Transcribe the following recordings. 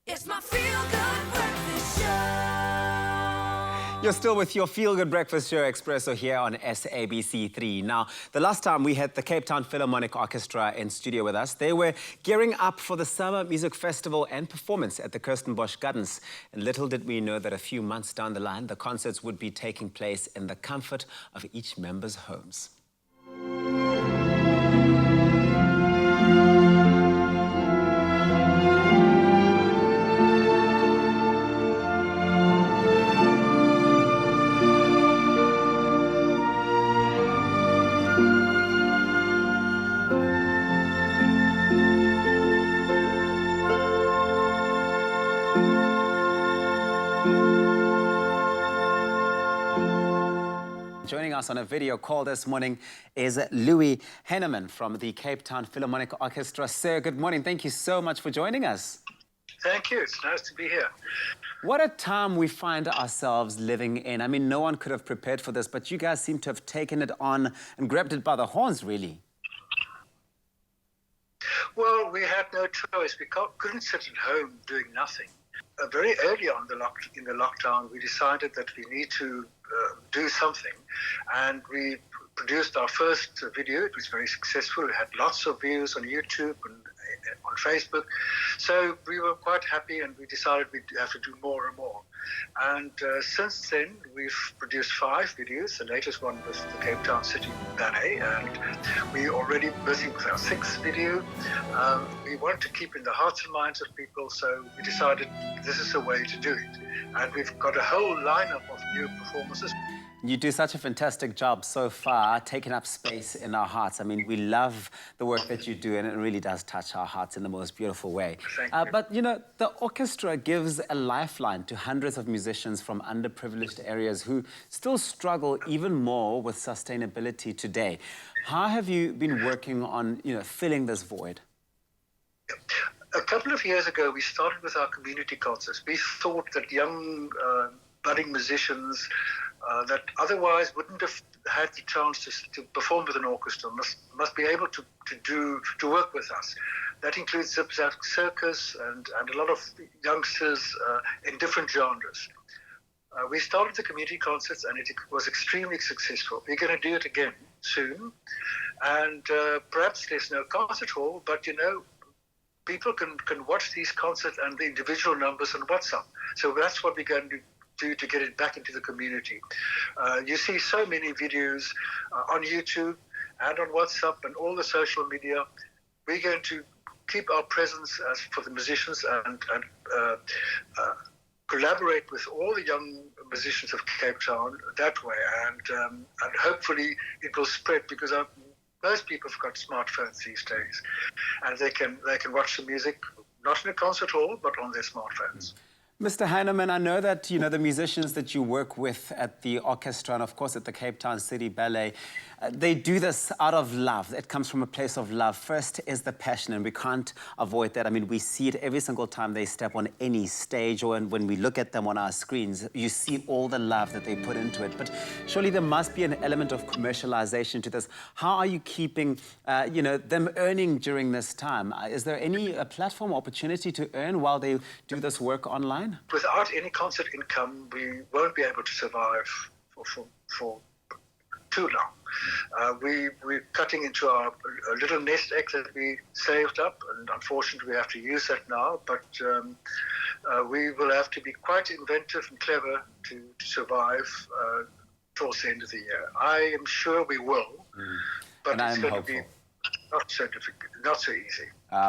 It's my feel-good breakfast show. You're still with your feel-good breakfast show, Expresso, here on SABC3. Now, the last time we had the Cape Town Philharmonic Orchestra in studio with us, they were gearing up for the Summer Music Festival and performance at the Kirstenbosch Gardens. And little did we know that a few months down the line, the concerts would be taking place in the comfort of each member's homes. Joining us on a video call this morning is Louis Henneman from the Cape Town Philharmonic Orchestra. Sir, good morning. Thank you so much for joining us. Thank you. It's nice to be here. What a time we find ourselves living in. I mean, no one could have prepared for this, but you guys seem to have taken it on and grabbed it by the horns, really. Well, we had no choice. We couldn't sit at home doing nothing. Very early on in the lockdown, we decided that we need to do something, and we produced our first video. It was very successful. It had lots of views on YouTube and on Facebook. So we were quite happy, and we decided we'd have to do more and more. And since then, we've produced 5 videos. The latest one was the Cape Town City Ballet, and we're already busy with our 6th video. We want to keep in the hearts and minds of people, so we decided this is a way to do it. And we've got a whole lineup of new performances. You do such a fantastic job so far, taking up space in our hearts. I mean, we love the work that you do, and it really does touch our hearts in the most beautiful way. Thank you. But, you know, the orchestra gives a lifeline to hundreds of musicians from underprivileged areas who still struggle even more with sustainability today. How have you been working on, filling this void? A couple of years ago, we started with our community concerts. We thought that young budding musicians that otherwise wouldn't have had the chance to perform with an orchestra must be able to work with us. That includes Zip Zap Circus and a lot of youngsters in different genres. We started the community concerts, and it was extremely successful. We're going to do it again soon, and perhaps there's no concert hall, but people can watch these concerts and the individual numbers on WhatsApp. So that's what we're going to do to get it back into the community. You see so many videos on YouTube and on WhatsApp and all the social media. We're going to keep our presence as for the musicians and collaborate with all the young musicians of Cape Town that way. And hopefully it will spread, because most people have got smartphones these days, and they can watch the music not in a concert hall but on their smartphones. Mr. Henneman, I know that, the musicians that you work with at the orchestra and, of course, at the Cape Town City Ballet, they do this out of love. It comes from a place of love. First is the passion, and we can't avoid that. I mean, we see it every single time they step on any stage, or when we look at them on our screens, you see all the love that they put into it. But surely there must be an element of commercialization to this. How are you keeping, them earning during this time? Is there any platform or opportunity to earn while they do this work online? Without any concert income, we won't be able to survive for too long. We're cutting into our little nest egg that we saved up, and unfortunately we have to use that now, but we will have to be quite inventive and clever to survive towards the end of the year. I am sure we will, but it's going to be not so difficult, not so easy.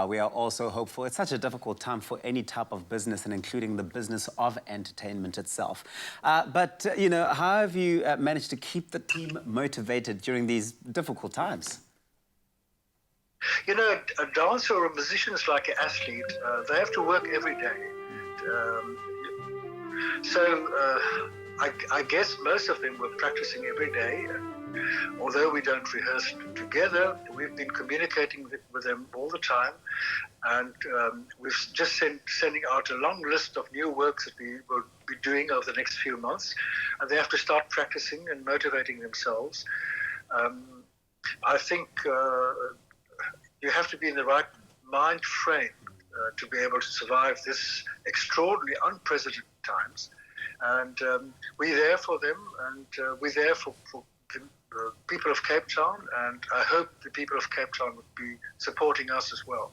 We are also hopeful. It's such a difficult time for any type of business, and including the business of entertainment itself. But how have you managed to keep the team motivated during these difficult times? A dancer or a musician is like an athlete. They have to work every day. I guess most of them were practicing every day. Although we don't rehearse together, we've been communicating with them all the time, and we've just sending out a long list of new works that we will be doing over the next few months, and they have to start practicing and motivating themselves. I think you have to be in the right mind frame to be able to survive this extraordinary, unprecedented times. And we're there for them, and we're there for the people of Cape Town, and I hope the people of Cape Town would be supporting us as well.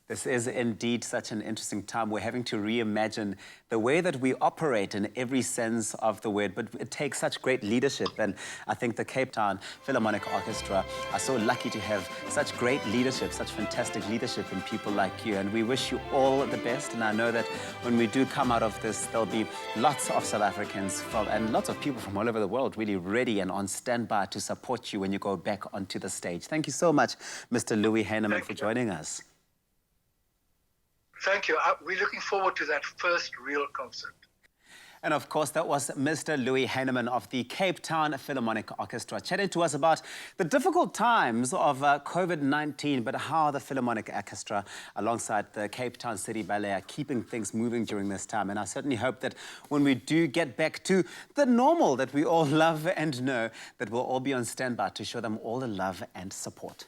This is indeed such an interesting time. We're having to reimagine the way that we operate in every sense of the word, but it takes such great leadership. And I think the Cape Town Philharmonic Orchestra are so lucky to have such great leadership, such fantastic leadership in people like you. And we wish you all the best. And I know that when we do come out of this, there'll be lots of South Africans and lots of people from all over the world really ready and on standby to support you when you go back onto the stage. Thank you so much, Mr. Louis Henneman, for joining us. Thank you. We're looking forward to that first real concert. And of course, that was Mr. Louis Henneman of the Cape Town Philharmonic Orchestra chatting to us about the difficult times of COVID-19, but how the Philharmonic Orchestra, alongside the Cape Town City Ballet, are keeping things moving during this time. And I certainly hope that when we do get back to the normal that we all love and know, that we'll all be on standby to show them all the love and support.